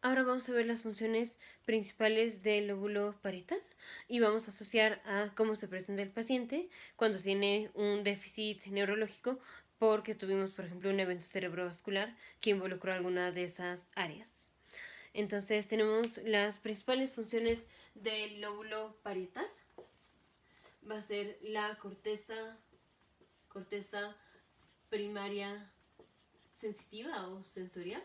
Ahora vamos a ver las funciones principales del lóbulo parietal y vamos a asociar a cómo se presenta el paciente cuando tiene un déficit neurológico porque tuvimos, por ejemplo, un evento cerebrovascular que involucró alguna de esas áreas. Entonces tenemos las principales funciones del lóbulo parietal. Va a ser la corteza primaria sensitiva o sensorial,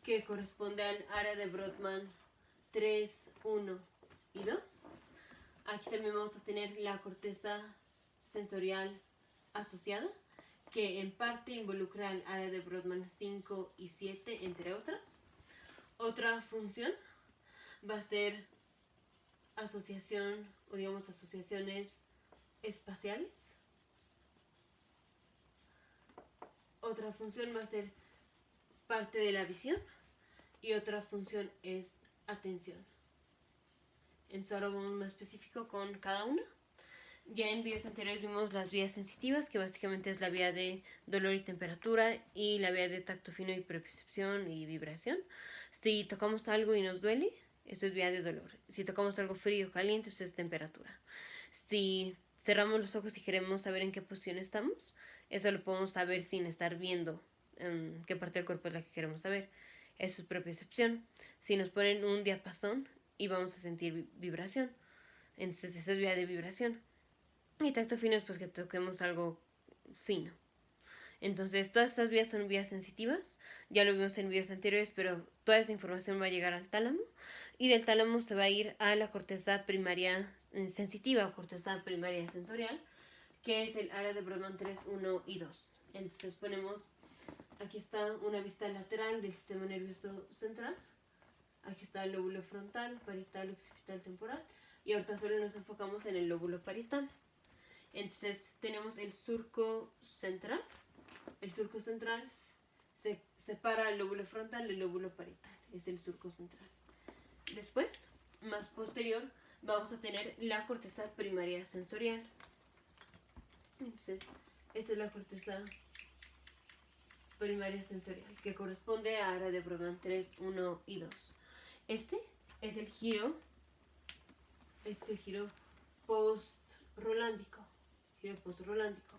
que corresponde al área de Brodmann 3, 1 y 2. Aquí también vamos a tener la corteza sensorial asociada, que en parte involucra al área de Brodmann 5 y 7, entre otras. Otra función va a ser asociación, o digamos asociaciones espaciales. Otra función va a ser parte de la visión y otra función es atención. Entonces ahora vamos más específico con cada una. Ya en videos anteriores vimos las vías sensitivas, que básicamente es la vía de dolor y temperatura, y la vía de tacto fino y percepción y vibración. Si tocamos algo y nos duele, esto es vía de dolor. Si tocamos algo frío o caliente, esto es temperatura. Si cerramos los ojos y queremos saber en qué posición estamos, eso lo podemos saber sin estar viendo qué parte del cuerpo es la que queremos saber. Eso es propiocepción. Si nos ponen un diapasón y vamos a sentir vibración, entonces esa es vía de vibración. Y tacto fino es pues que toquemos algo fino. Entonces todas estas vías son vías sensitivas, ya lo vimos en videos anteriores, pero toda esa información va a llegar al tálamo y del tálamo se va a ir a la corteza primaria sensitiva o corteza primaria sensorial, que es el área de Brodmann 3, 1 y 2. Entonces ponemos, aquí está una vista lateral del sistema nervioso central, aquí está el lóbulo frontal, parietal, occipital, temporal, y ahorita solo nos enfocamos en el lóbulo parietal. Entonces tenemos el surco central. El surco central se separa el lóbulo frontal del lóbulo parietal. Es el surco central. Después, más posterior, vamos a tener la corteza primaria sensorial. Entonces, esta es la corteza primaria sensorial, que corresponde a área de Brodmann 3, 1 y 2. Este es el giro post-rolándico. Giro post-rolándico.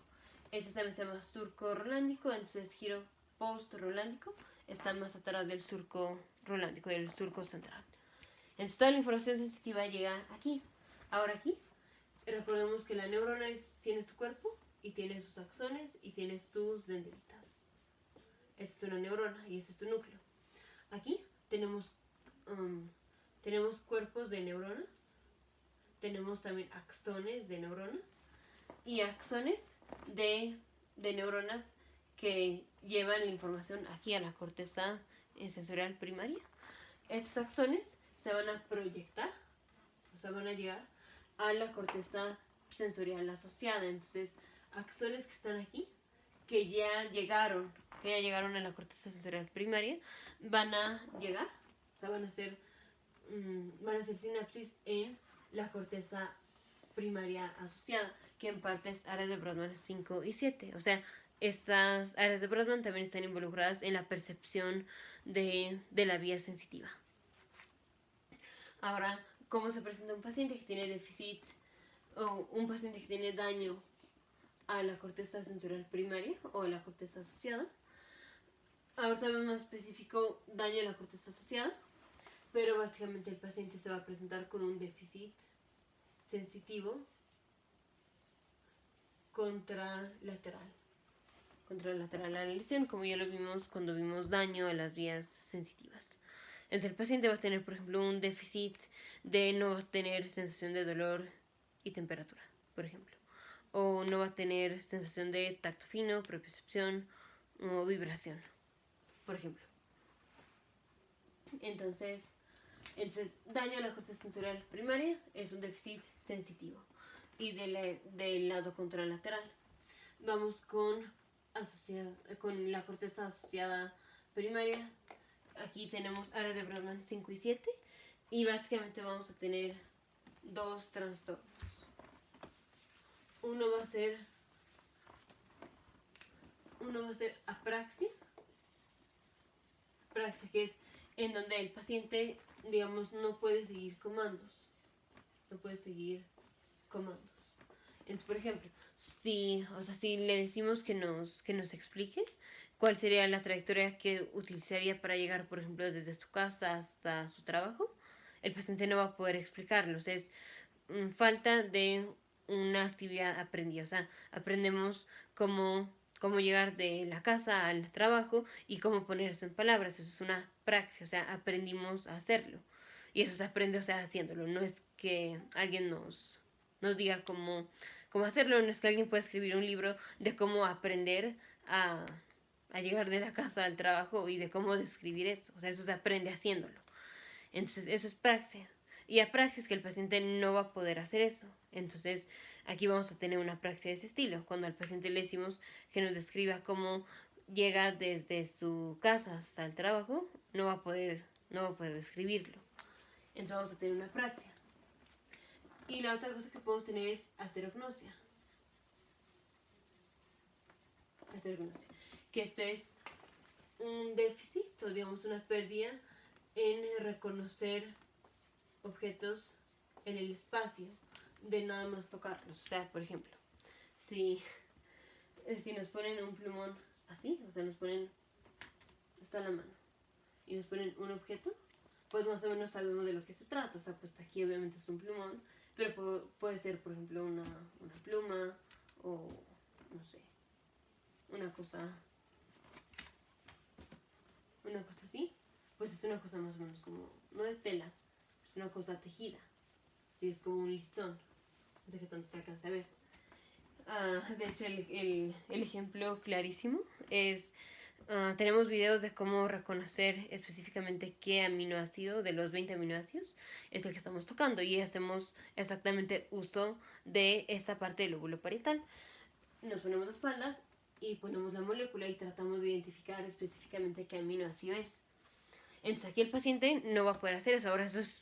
Este también se llama surco rolándico, entonces giro post-rolándico está más atrás del surco rolándico, del surco central. Entonces toda la información sensitiva llega aquí. Ahora aquí, recordemos que la neurona tiene su cuerpo y tiene sus axones y tiene sus dendritas. Esta es una neurona y este es su núcleo. Aquí tenemos cuerpos de neuronas, tenemos también axones de neuronas y axones de neuronas que llevan la información aquí a la corteza sensorial primaria. Estos axones se van a proyectar, o sea, van a llegar a la corteza sensorial asociada. Entonces, axones que están aquí, que ya llegaron a la corteza sensorial primaria, van a llegar, o sea, van a hacer sinapsis en la corteza primaria asociada, que en parte es área de Brodmann 5 y 7. O sea, estas áreas de Brodmann también están involucradas en la percepción de la vía sensitiva. Ahora, ¿cómo se presenta un paciente que tiene déficit o un paciente que tiene daño a la corteza sensorial primaria o a la corteza asociada? Ahorita vemos más específico daño a la corteza asociada, pero básicamente el paciente se va a presentar con un déficit sensitivo contralateral a la lesión, como ya lo vimos cuando vimos daño a las vías sensitivas. Entonces el paciente va a tener, por ejemplo, un déficit de no tener sensación de dolor y temperatura, por ejemplo. O no va a tener sensación de tacto fino, propiocepción o vibración, por ejemplo. Entonces, daño a la corteza sensorial primaria es un déficit sensitivo. Y del lado contralateral vamos con la corteza asociada primaria. Aquí tenemos área de Brodmann 5 y 7 y básicamente vamos a tener dos trastornos. Uno va a ser apraxia, que es en donde el paciente, digamos, no puede seguir comandos. No puede seguir comandos. Entonces, por ejemplo, si le decimos que nos explique cuál sería la trayectoria que utilizaría para llegar, por ejemplo, desde su casa hasta su trabajo, el paciente no va a poder explicarlo. O sea, es falta de una actividad aprendida. O sea, aprendemos cómo llegar de la casa al trabajo y cómo poner eso en palabras. Eso es una praxis, o sea, aprendimos a hacerlo. Y eso se aprende, o sea, haciéndolo. No es que alguien nos diga cómo hacerlo, no es que alguien pueda escribir un libro de cómo aprender a llegar de la casa al trabajo y de cómo describir eso. O sea, eso se aprende haciéndolo. Entonces, eso es praxis. Y a praxis que el paciente no va a poder hacer eso. Entonces, aquí vamos a tener una praxis de ese estilo. Cuando al paciente le decimos que nos describa cómo llega desde su casa hasta el trabajo, no va a poder describirlo. Entonces vamos a tener una praxia. Y la otra cosa que podemos tener es asterognosia. Asterognosia. Que esto es un déficit, o digamos una pérdida en reconocer objetos en el espacio, de nada más tocarlos. O sea, por ejemplo, si nos ponen un plumón así, o sea, nos ponen hasta la mano y nos ponen un objeto, pues más o menos sabemos de lo que se trata. O sea, pues aquí obviamente es un plumón, pero puede ser, por ejemplo, una pluma o, no sé, una cosa así. Pues es una cosa más o menos como, no de tela, es una cosa tejida. Sí, es como un listón. No sé qué tanto se alcanza a ver. De hecho, el ejemplo clarísimo es... tenemos videos de cómo reconocer específicamente qué aminoácido de los 20 aminoácidos es el que estamos tocando, y hacemos exactamente uso de esta parte del lóbulo parietal. Nos ponemos de espaldas y ponemos la molécula y tratamos de identificar específicamente qué aminoácido es. Entonces aquí el paciente no va a poder hacer eso. Ahora eso es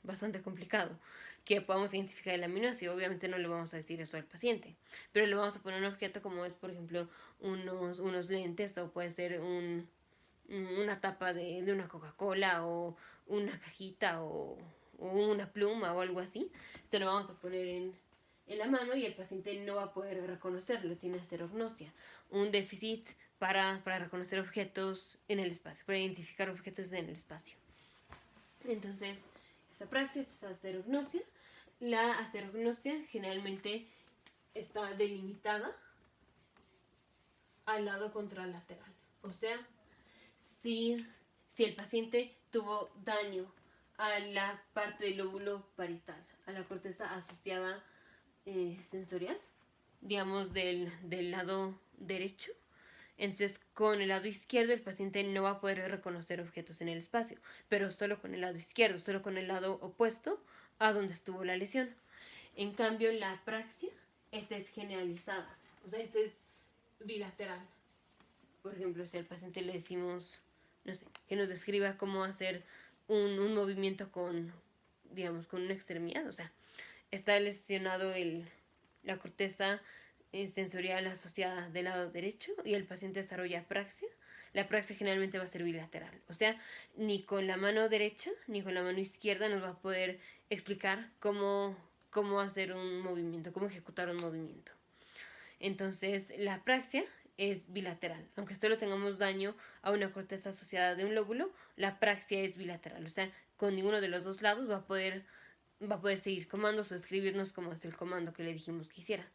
bastante complicado, que podamos identificar el aminoácido. Obviamente no le vamos a decir eso al paciente, pero le vamos a poner un objeto como es, por ejemplo, unos lentes, o puede ser una tapa de una Coca-Cola, o una cajita, o una pluma o algo así. Esto lo vamos a poner en la mano y el paciente no va a poder reconocerlo, tiene asterognosia, un déficit para reconocer objetos en el espacio, para identificar objetos en el espacio. Entonces, esta praxis es asterognosia. La asterognosia generalmente está delimitada al lado contralateral. O sea, si el paciente tuvo daño a la parte del lóbulo parietal, a la corteza asociada sensorial, digamos del lado derecho, entonces con el lado izquierdo el paciente no va a poder reconocer objetos en el espacio, pero solo con el lado izquierdo, solo con el lado opuesto a donde estuvo la lesión. En cambio, la apraxia, esta es generalizada, o sea, esta es bilateral. Por ejemplo, si al paciente le decimos, no sé, que nos describa cómo hacer un movimiento digamos, con una extremidad, o sea, está lesionado la corteza sensorial asociada del lado derecho y el paciente desarrolla apraxia. La apraxia generalmente va a ser bilateral, o sea, ni con la mano derecha ni con la mano izquierda nos va a poder explicar cómo hacer un movimiento, cómo ejecutar un movimiento. Entonces, la apraxia es bilateral. Aunque solo tengamos daño a una corteza asociada de un lóbulo, la apraxia es bilateral. O sea, con ninguno de los dos lados va a poder seguir comandos o escribirnos como es el comando que le dijimos que hiciera.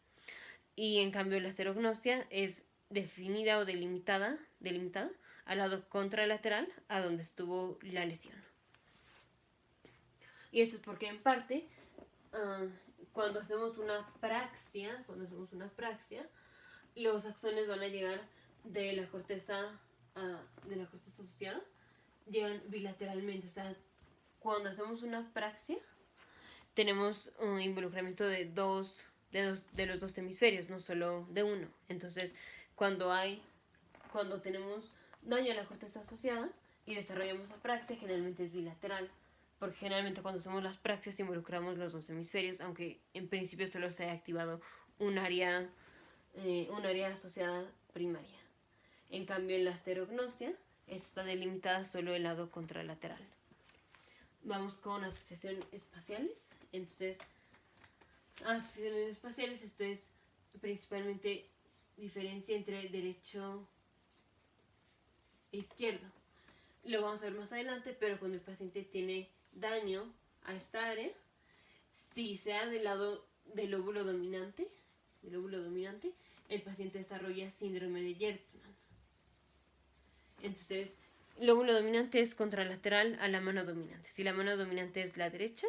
Y en cambio la asterognosia es definida o delimitada al lado contralateral a donde estuvo la lesión. Y eso es porque en parte cuando hacemos una praxia, los axones van a llegar de la corteza asociada, llegan bilateralmente. O sea, cuando hacemos una praxia tenemos un involucramiento de los dos hemisferios, no solo de uno. Entonces, cuando tenemos daño a la corteza asociada y desarrollamos apraxia, generalmente es bilateral, porque generalmente cuando hacemos las praxias involucramos los dos hemisferios, aunque en principio solo se haya activado un área asociada primaria. En cambio, en la asterognosia está delimitada solo el lado contralateral. Vamos con asociaciones espaciales. Entonces, asociaciones espaciales, esto es principalmente diferencia entre derecho e izquierdo. Lo vamos a ver más adelante, pero cuando el paciente tiene daño a esta área, si sea del lado del lóbulo dominante, el paciente desarrolla síndrome de Gertzmann. Entonces, el lóbulo dominante es contralateral a la mano dominante. Si la mano dominante es la derecha,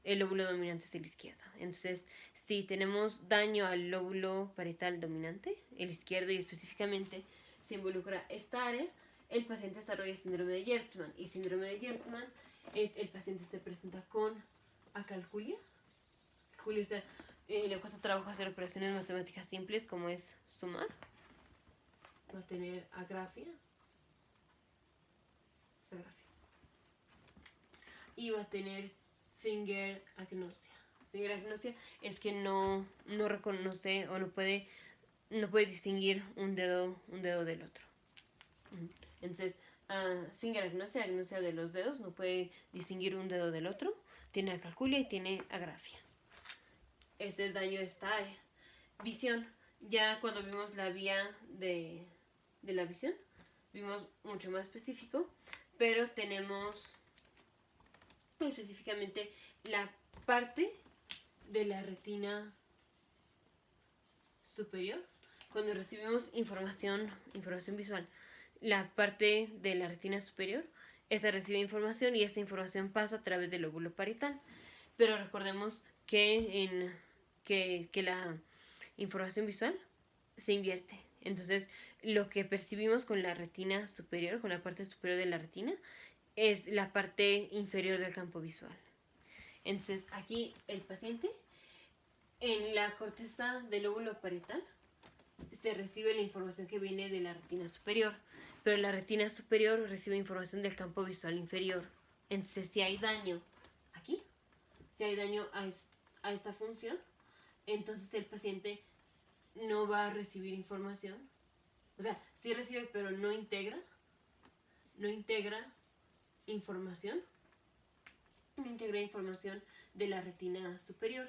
el lóbulo dominante es el izquierdo. Entonces, si tenemos daño al lóbulo parietal dominante, el izquierdo, y específicamente se involucra esta área, el paciente desarrolla síndrome de Gertzmann. Y síndrome de Gertzmann es el paciente se presenta con acalculia. O sea, le cuesta trabajo hacer operaciones matemáticas simples como es sumar. Va a tener agrafia. Y va a tener finger agnosia. Finger agnosia es que no reconoce o no puede distinguir un dedo del otro. Entonces, finger agnosia de los dedos, no puede distinguir un dedo del otro, tiene acalculia y tiene agrafia. Este es daño a esta área. Visión, ya cuando vimos la vía de la visión, vimos mucho más específico, pero tenemos específicamente la parte de la retina superior. Cuando recibimos información visual, la parte de la retina superior, esa recibe información y esta información pasa a través del lóbulo parietal. Pero recordemos que la información visual se invierte. Entonces, lo que percibimos con la retina superior, con la parte superior de la retina, es la parte inferior del campo visual. Entonces, aquí el paciente, en la corteza del lóbulo parietal, se recibe la información que viene de la retina superior, pero la retina superior recibe información del campo visual inferior. Entonces, si hay daño aquí, si hay daño a esta función, entonces el paciente no va a recibir información. O sea, sí recibe, pero no integra información. No integra información de la retina superior.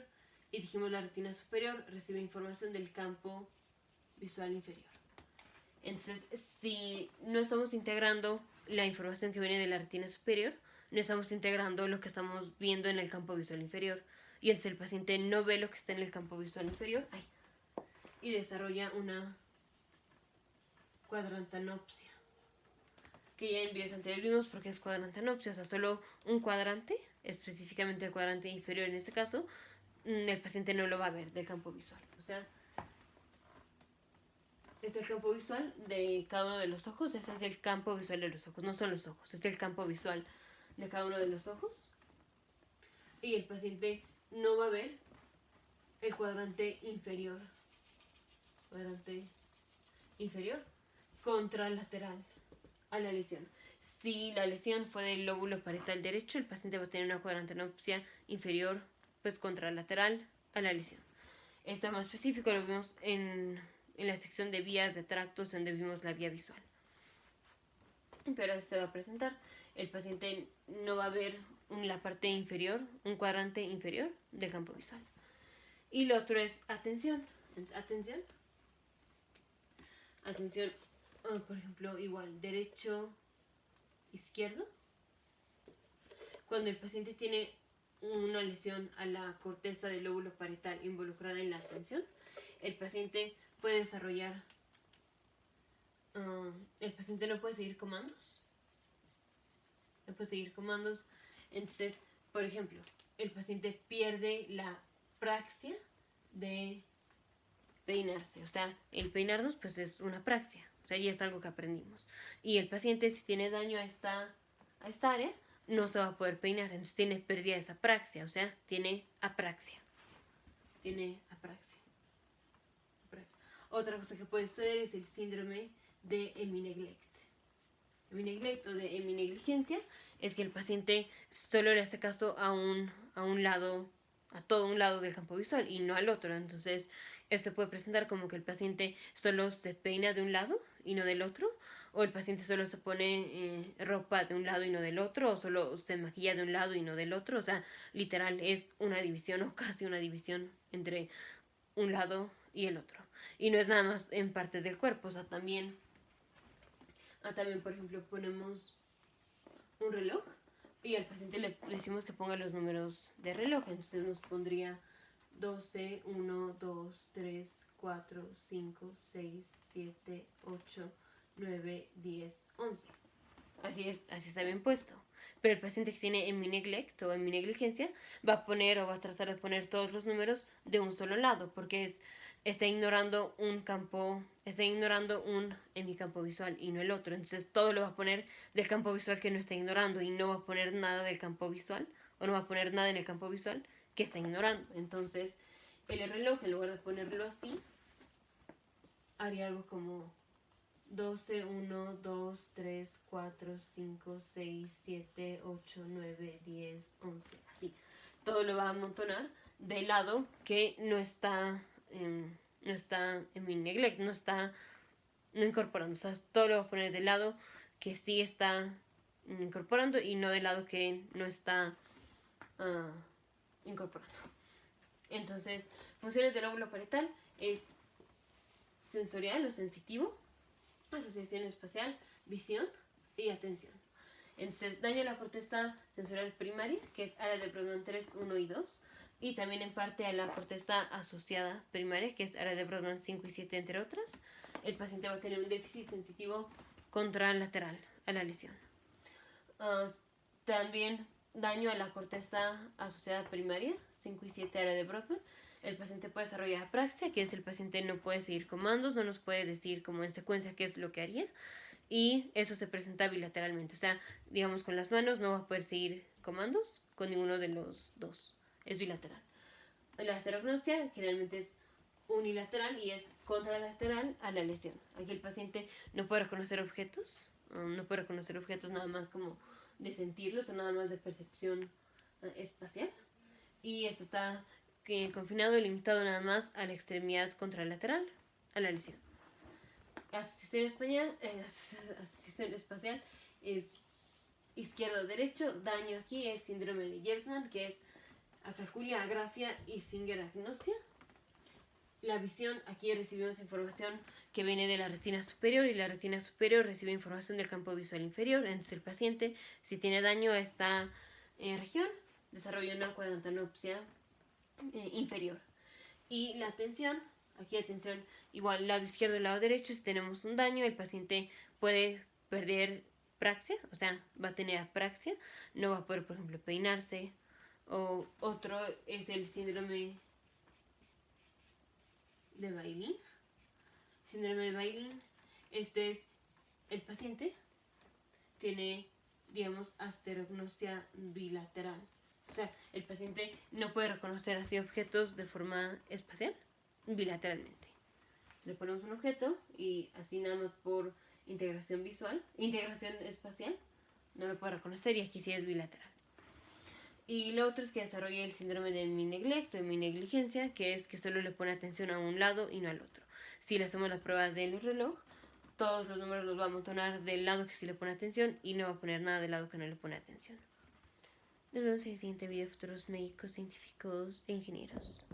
Y dijimos la retina superior recibe información del campo visual inferior. Entonces, si no estamos integrando la información que viene de la retina superior, no estamos integrando lo que estamos viendo en el campo visual inferior. Y entonces el paciente no ve lo que está en el campo visual inferior y desarrolla una cuadrantanopsia. Que ya en videos anteriores vimos porque es cuadrantanopsia, o sea, solo un cuadrante, específicamente el cuadrante inferior en este caso, el paciente no lo va a ver del campo visual. O sea, este es el campo visual de cada uno de los ojos. Ese es el campo visual de los ojos, no son los ojos, es el campo visual de cada uno de los ojos. Y el paciente no va a ver el cuadrante inferior contralateral a la lesión. Si la lesión fue del lóbulo parietal derecho, el paciente va a tener una cuadrantanopsia inferior, pues contralateral a la lesión. Esto más específico lo vimos en la sección de vías de tractos, donde vimos la vía visual. Pero así se va a presentar. El paciente no va a ver la parte inferior, un cuadrante inferior del campo visual. Y lo otro es atención. Atención, por ejemplo, igual, derecho, izquierdo. Cuando el paciente tiene una lesión a la corteza del lóbulo parietal involucrada en la atención, el paciente puede desarrollar, el paciente no puede seguir comandos. Entonces, por ejemplo, el paciente pierde la praxia de peinarse. O sea, el peinarnos pues es una praxia. O sea, ya es algo que aprendimos. Y el paciente, si tiene daño a esta área, no se va a poder peinar. Entonces tiene pérdida de esa praxia. O sea, tiene apraxia. Otra cosa que puede suceder es el síndrome de hemineglect. Hemineglect o de heminegligencia es que el paciente solo le hace caso a todo un lado del campo visual y no al otro. Entonces, esto puede presentar como que el paciente solo se peina de un lado y no del otro, o el paciente solo se pone ropa de un lado y no del otro, o solo se maquilla de un lado y no del otro. O sea, literal es una división o casi una división entre un lado y el otro. Y no es nada más en partes del cuerpo, o sea, también, por ejemplo, ponemos un reloj y al paciente le decimos que ponga los números de reloj. Entonces nos pondría 12, 1, 2, 3, 4, 5, 6, 7, 8, 9, 10, 11. Así está bien puesto. Pero el paciente que tiene en mi neglect o en mi negligencia va a poner o va a tratar de poner todos los números de un solo lado, porque está ignorando un campo, está ignorando un en mi campo visual y no el otro. Entonces todo lo va a poner del campo visual que no está ignorando y no va a poner nada del campo visual o no va a poner nada en el campo visual que está ignorando. Entonces el reloj, en lugar de ponerlo así, haría algo como 12, 1, 2, 3, 4, 5, 6, 7, 8, 9, 10, 11. Así. Todo lo va a amontonar del lado que no está en mi neglect, no incorporando. O sea, todo lo va a poner del lado que sí está incorporando y no del lado que no está incorporando. Entonces, funciones del lóbulo parietal es sensorial o sensitivo, asociación espacial, visión y atención. Entonces, daño a la corteza sensorial primaria, que es área de Brodmann 3, 1 y 2, y también en parte a la corteza asociada primaria, que es área de Brodmann 5 y 7, entre otras. El paciente va a tener un déficit sensitivo contralateral a la lesión. También daño a la corteza asociada primaria, 5 y 7, área de Brodmann. El paciente puede desarrollar apraxia, que es el paciente no puede seguir comandos, no nos puede decir como en secuencia qué es lo que haría. Y eso se presenta bilateralmente. O sea, digamos con las manos no va a poder seguir comandos con ninguno de los dos. Es bilateral. La asterognosia generalmente es unilateral y es contralateral a la lesión. Aquí el paciente no puede reconocer objetos. No puede reconocer objetos nada más como de sentirlos o nada más de percepción espacial. Y esto está confinado y limitado nada más a la extremidad contralateral a la lesión. Asociación espacial es izquierdo-derecho. Daño aquí es síndrome de Gerstmann, que es acalculia, agrafia y fingeragnosia. La visión, aquí recibimos información que viene de la retina superior y la retina superior recibe información del campo visual inferior. Entonces el paciente, si tiene daño a esta región, desarrolla una cuadrantanopsia inferior. Y la atención, aquí atención igual lado izquierdo y lado derecho, si tenemos un daño el paciente puede perder praxia, o sea, va a tener apraxia, no va a poder, por ejemplo, peinarse. O otro es el síndrome de Bailey. Síndrome de Bailey, este es el paciente tiene, digamos, asterognosia bilateral. O sea, el paciente no puede reconocer así objetos de forma espacial bilateralmente. Le ponemos un objeto y así nada más por integración espacial, no lo puede reconocer y aquí sí es bilateral. Y lo otro es que desarrolla el síndrome de mi neglect o de mi negligencia, que es que solo le pone atención a un lado y no al otro. Si le hacemos la prueba del reloj, todos los números los va a amontonar del lado que sí le pone atención y no va a poner nada del lado que no le pone atención. Nos vemos en el siguiente video, futuros médicos, científicos e ingenieros.